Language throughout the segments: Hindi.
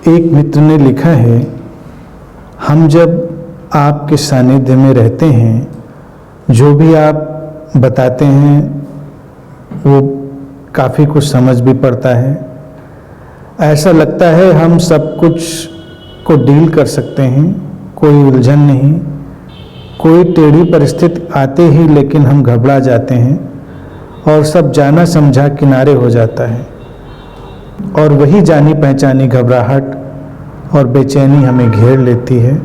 एक मित्र ने लिखा है, हम जब आपके सानिध्य में रहते हैं, जो भी आप बताते हैं वो काफ़ी कुछ समझ भी पड़ता है। ऐसा लगता है हम सब कुछ को डील कर सकते हैं, कोई उलझन नहीं। कोई टेढ़ी परिस्थिति आते ही लेकिन हम घबरा जाते हैं और सब जाना समझा किनारे हो जाता है, और वही जानी पहचानी घबराहट और बेचैनी हमें घेर लेती है,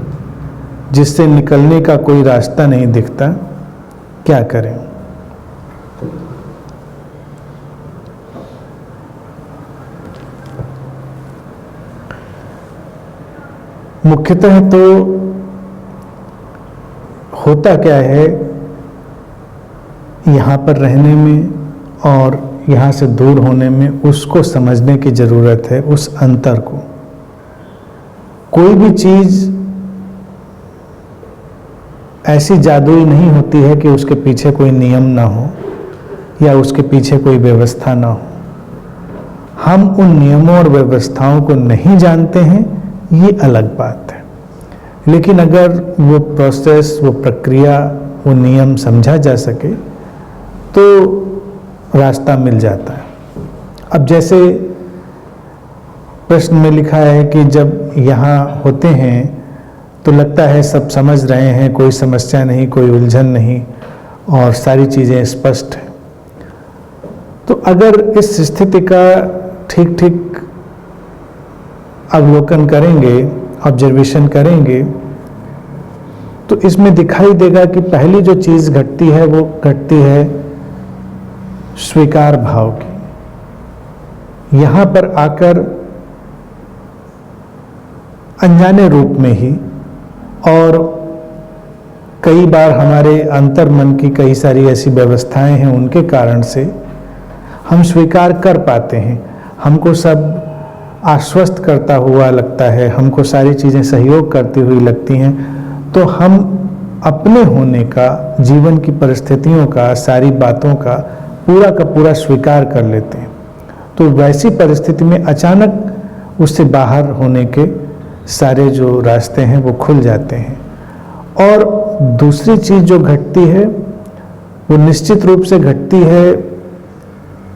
जिससे निकलने का कोई रास्ता नहीं दिखता। क्या करें? मुख्यतः तो होता क्या है, यहाँ पर रहने में और यहाँ से दूर होने में उसको समझने की ज़रूरत है, उस अंतर को। कोई भी चीज़ ऐसी जादुई नहीं होती है कि उसके पीछे कोई नियम ना हो या उसके पीछे कोई व्यवस्था ना हो। हम उन नियमों और व्यवस्थाओं को नहीं जानते हैं, ये अलग बात है। लेकिन अगर वो प्रोसेस, वो प्रक्रिया, वो नियम समझा जा सके तो रास्ता मिल जाता है। अब जैसे प्रश्न में लिखा है कि जब यहाँ होते हैं तो लगता है सब समझ रहे हैं, कोई समस्या नहीं, कोई उलझन नहीं और सारी चीज़ें स्पष्ट हैं। तो अगर इस स्थिति का ठीक ठीक अवलोकन करेंगे, ऑब्जर्वेशन करेंगे, तो इसमें दिखाई देगा कि पहली जो चीज़ घटती है वो घटती है स्वीकार भाव की। यहाँ पर आकर अनजाने रूप में ही, और कई बार हमारे अंतर मन की कई सारी ऐसी व्यवस्थाएं हैं, उनके कारण से हम स्वीकार कर पाते हैं। हमको सब आश्वस्त करता हुआ लगता है, हमको सारी चीज़ें सहयोग करती हुई लगती हैं, तो हम अपने होने का, जीवन की परिस्थितियों का, सारी बातों का पूरा स्वीकार कर लेते हैं। तो वैसी परिस्थिति में अचानक उससे बाहर होने के सारे जो रास्ते हैं वो खुल जाते हैं। और दूसरी चीज़ जो घटती है वो निश्चित रूप से घटती है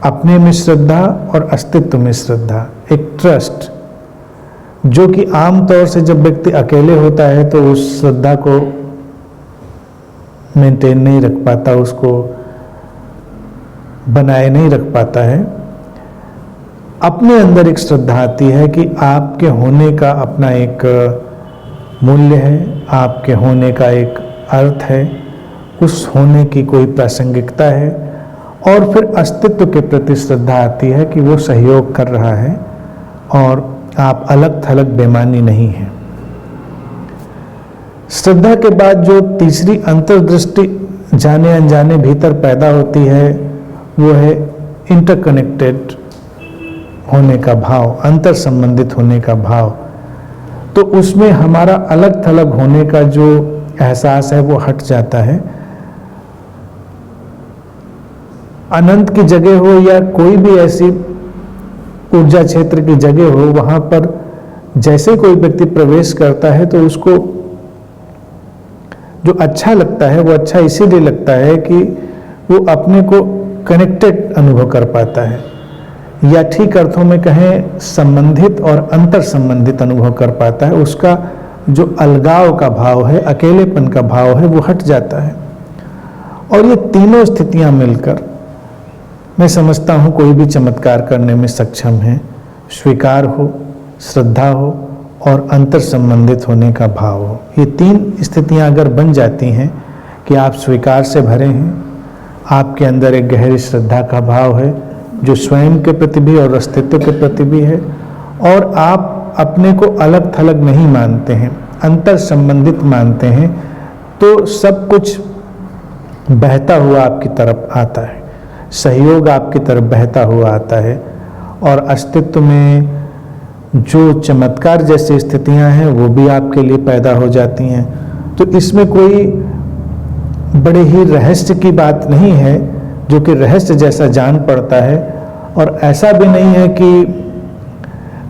अपने में श्रद्धा और अस्तित्व में श्रद्धा, एक ट्रस्ट, जो कि आमतौर से जब व्यक्ति अकेले होता है तो उस श्रद्धा को मेंटेन नहीं रख पाता, उसको बनाए नहीं रख पाता है। अपने अंदर एक श्रद्धा आती है कि आपके होने का अपना एक मूल्य है, आपके होने का एक अर्थ है, उस होने की कोई प्रासंगिकता है, और फिर अस्तित्व के प्रति श्रद्धा आती है कि वो सहयोग कर रहा है और आप अलग थलग बेमानी नहीं है। श्रद्धा के बाद जो तीसरी अंतर्दृष्टि जाने अनजाने भीतर पैदा होती है वो है इंटरकनेक्टेड होने का भाव, अंतर संबंधित होने का भाव। तो उसमें हमारा अलग थलग होने का जो एहसास है वो हट जाता है। अनंत की जगह हो या कोई भी ऐसी ऊर्जा क्षेत्र की जगह हो, वहां पर जैसे कोई व्यक्ति प्रवेश करता है तो उसको जो अच्छा लगता है वो अच्छा इसीलिए लगता है कि वो अपने को कनेक्टेड अनुभव कर पाता है, या ठीक अर्थों में कहें संबंधित और अंतर संबंधित अनुभव कर पाता है। उसका जो अलगाव का भाव है, अकेलेपन का भाव है, वो हट जाता है। और ये तीनों स्थितियां मिलकर मैं समझता हूँ कोई भी चमत्कार करने में सक्षम है। स्वीकार हो, श्रद्धा हो और अंतर संबंधित होने का भाव हो। ये तीन स्थितियां अगर बन जाती हैं कि आप स्वीकार से भरे हैं, आपके अंदर एक गहरी श्रद्धा का भाव है जो स्वयं के प्रति भी और अस्तित्व के प्रति भी है, और आप अपने को अलग थलग नहीं मानते हैं, अंतर संबंधित मानते हैं, तो सब कुछ बहता हुआ आपकी तरफ आता है, सहयोग आपकी तरफ बहता हुआ आता है, और अस्तित्व में जो चमत्कार जैसी स्थितियां हैं वो भी आपके लिए पैदा हो जाती हैं। तो इसमें कोई बड़े ही रहस्य की बात नहीं है, जो कि रहस्य जैसा जान पड़ता है। और ऐसा भी नहीं है कि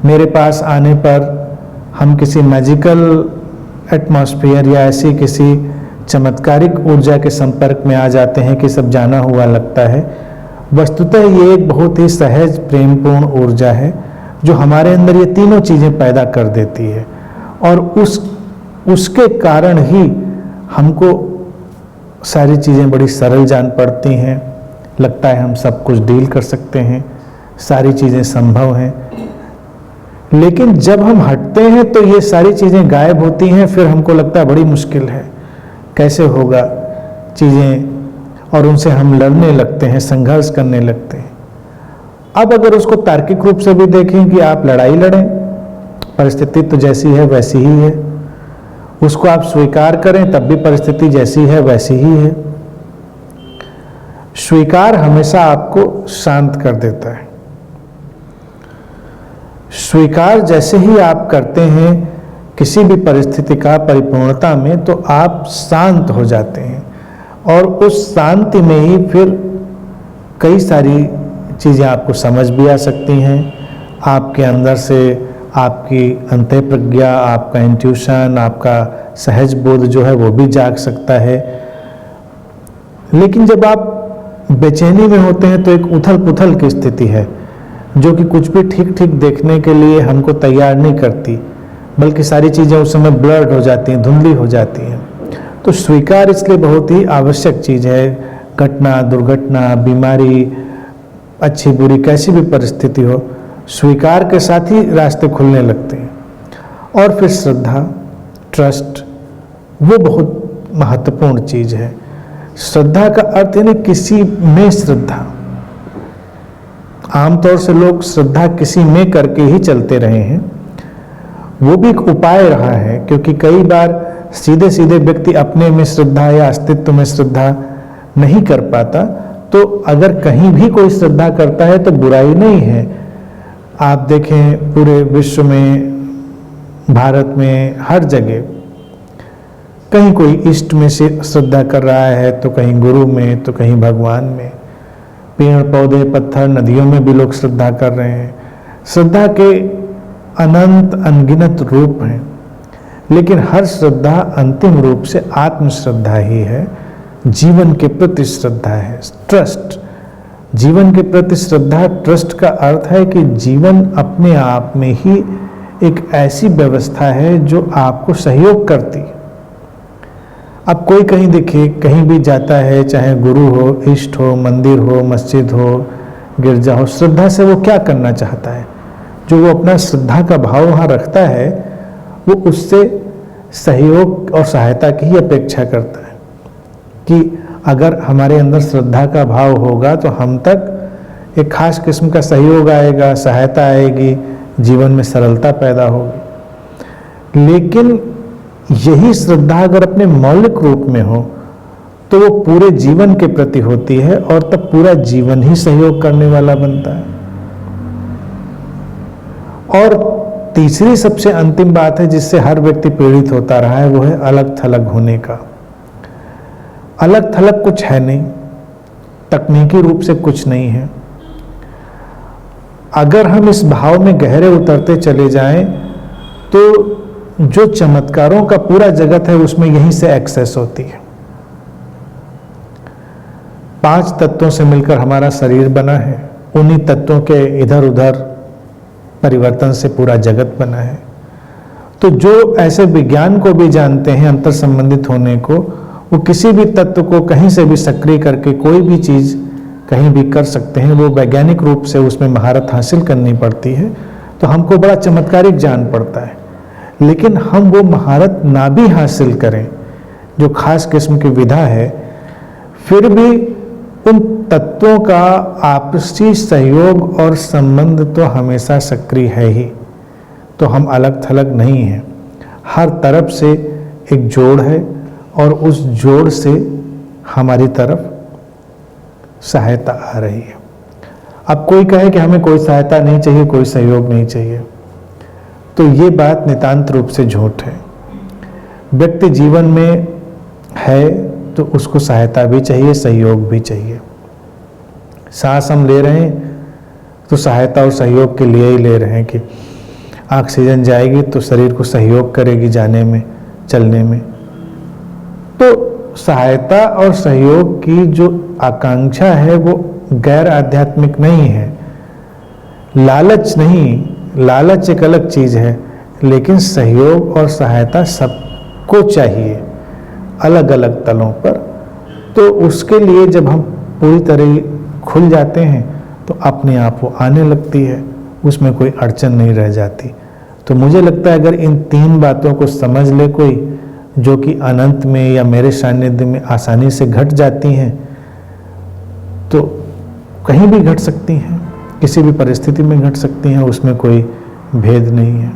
मेरे पास आने पर हम किसी मैजिकल एटमॉस्फेयर या ऐसी किसी चमत्कारिक ऊर्जा के संपर्क में आ जाते हैं कि सब जाना हुआ लगता है। वस्तुतः ये एक बहुत ही सहज प्रेमपूर्ण ऊर्जा है जो हमारे अंदर ये तीनों चीज़ें पैदा कर देती है, और उसके कारण ही हमको सारी चीज़ें बड़ी सरल जान पड़ती हैं। लगता है हम सब कुछ डील कर सकते हैं, सारी चीज़ें संभव हैं। लेकिन जब हम हटते हैं तो ये सारी चीज़ें गायब होती हैं। फिर हमको लगता है बड़ी मुश्किल है, कैसे होगा चीज़ें, और उनसे हम लड़ने लगते हैं, संघर्ष करने लगते हैं। अब अगर उसको तार्किक रूप से भी देखें कि आप लड़ाई लड़ें, परिस्थिति तो जैसी है वैसी ही है, उसको आप स्वीकार करें तब भी परिस्थिति जैसी है वैसी ही है। स्वीकार हमेशा आपको शांत कर देता है। स्वीकार जैसे ही आप करते हैं किसी भी परिस्थिति का परिपूर्णता में, तो आप शांत हो जाते हैं, और उस शांति में ही फिर कई सारी चीज़ें आपको समझ भी आ सकती हैं। आपके अंदर से आपकी अंतःप्रज्ञा, आपका इंट्यूशन, आपका सहज बोध जो है वो भी जाग सकता है। लेकिन जब आप बेचैनी में होते हैं तो एक उथल पुथल की स्थिति है जो कि कुछ भी ठीक ठीक देखने के लिए हमको तैयार नहीं करती, बल्कि सारी चीज़ें उस समय ब्लर्ड हो जाती हैं, धुंधली हो जाती हैं। तो स्वीकार इसलिए बहुत ही आवश्यक चीज़ है। घटना, दुर्घटना, बीमारी, अच्छी बुरी कैसी भी परिस्थिति हो, स्वीकार के साथ ही रास्ते खुलने लगते हैं। और फिर श्रद्धा, ट्रस्ट, वो बहुत महत्वपूर्ण चीज़ है। श्रद्धा का अर्थ है ना किसी में श्रद्धा। आमतौर से लोग श्रद्धा किसी में करके ही चलते रहे हैं। वो भी एक उपाय रहा है, क्योंकि कई बार सीधे सीधे व्यक्ति अपने में श्रद्धा या अस्तित्व में श्रद्धा नहीं कर पाता। तो अगर कहीं भी कोई श्रद्धा करता है तो बुराई नहीं है। आप देखें पूरे विश्व में, भारत में, हर जगह कहीं कोई इष्ट में से श्रद्धा कर रहा है, तो कहीं गुरु में, तो कहीं भगवान में। पेड़ पौधे, पत्थर, नदियों में भी लोग श्रद्धा कर रहे हैं। श्रद्धा के अनंत अनगिनत रूप हैं, लेकिन हर श्रद्धा अंतिम रूप से आत्मश्रद्धा ही है, जीवन के प्रति श्रद्धा है। ट्रस्ट, जीवन के प्रति श्रद्धा, ट्रस्ट का अर्थ है कि जीवन अपने आप में ही एक ऐसी व्यवस्था है जो आपको सहयोग करती है। अब कोई कहीं देखिए, कहीं भी जाता है, चाहे गुरु हो, इष्ट हो, मंदिर हो, मस्जिद हो, गिरजा हो, श्रद्धा से वो क्या करना चाहता है? जो वो अपना श्रद्धा का भाव वहाँ रखता है, वो उससे सहयोग और सहायता की ही अपेक्षा करता है कि अगर हमारे अंदर श्रद्धा का भाव होगा तो हम तक एक खास किस्म का सहयोग आएगा, सहायता आएगी, जीवन में सरलता पैदा होगी। लेकिन यही श्रद्धा अगर अपने मौलिक रूप में हो तो वो पूरे जीवन के प्रति होती है, और तब पूरा जीवन ही सहयोग करने वाला बनता है। और तीसरी सबसे अंतिम बात है जिससे हर व्यक्ति पीड़ित होता रहा है, वो है अलग थलग होने का। अलग थलग कुछ है नहीं, तकनीकी रूप से कुछ नहीं है। अगर हम इस भाव में गहरे उतरते चले जाएं तो जो चमत्कारों का पूरा जगत है उसमें यहीं से एक्सेस होती है। 5 तत्वों से मिलकर हमारा शरीर बना है, उन्हीं तत्वों के इधर उधर परिवर्तन से पूरा जगत बना है। तो जो ऐसे विज्ञान को भी जानते हैं अंतर संबंधित होने को, वो किसी भी तत्व को कहीं से भी सक्रिय करके कोई भी चीज कहीं भी कर सकते हैं। वो वैज्ञानिक रूप से उसमें महारत हासिल करनी पड़ती है, तो हमको बड़ा चमत्कारिक जान पड़ता है। लेकिन हम वो महारत ना भी हासिल करें, जो खास किस्म की विधा है, फिर भी उन तत्वों का आपसी सहयोग और संबंध तो हमेशा सक्रिय है ही। तो हम अलग थलग नहीं हैं, हर तरफ से एक जोड़ है, और उस जोड़ से हमारी तरफ सहायता आ रही है। अब कोई कहे कि हमें कोई सहायता नहीं चाहिए, कोई सहयोग नहीं चाहिए, तो ये बात नितांत रूप से झूठ है। व्यक्ति जीवन में है तो उसको सहायता भी चाहिए, सहयोग भी चाहिए। सांस हम ले रहे हैं तो सहायता और सहयोग के लिए ही ले रहे हैं कि ऑक्सीजन जाएगी तो शरीर को सहयोग करेगी जाने में, चलने में। तो सहायता और सहयोग की जो आकांक्षा है वो गैर आध्यात्मिक नहीं है। लालच नहीं, लालच एक अलग चीज है, लेकिन सहयोग और सहायता सबको चाहिए अलग अलग तलों पर। तो उसके लिए जब हम पूरी तरह खुल जाते हैं तो अपने आप वो आने लगती है, उसमें कोई अड़चन नहीं रह जाती। तो मुझे लगता है अगर इन 3 बातों को समझ ले कोई, जो कि अनंत में या मेरे सानिध्य में आसानी से घट जाती हैं, तो कहीं भी घट सकती हैं, किसी भी परिस्थिति में घट सकती हैं, उसमें कोई भेद नहीं है।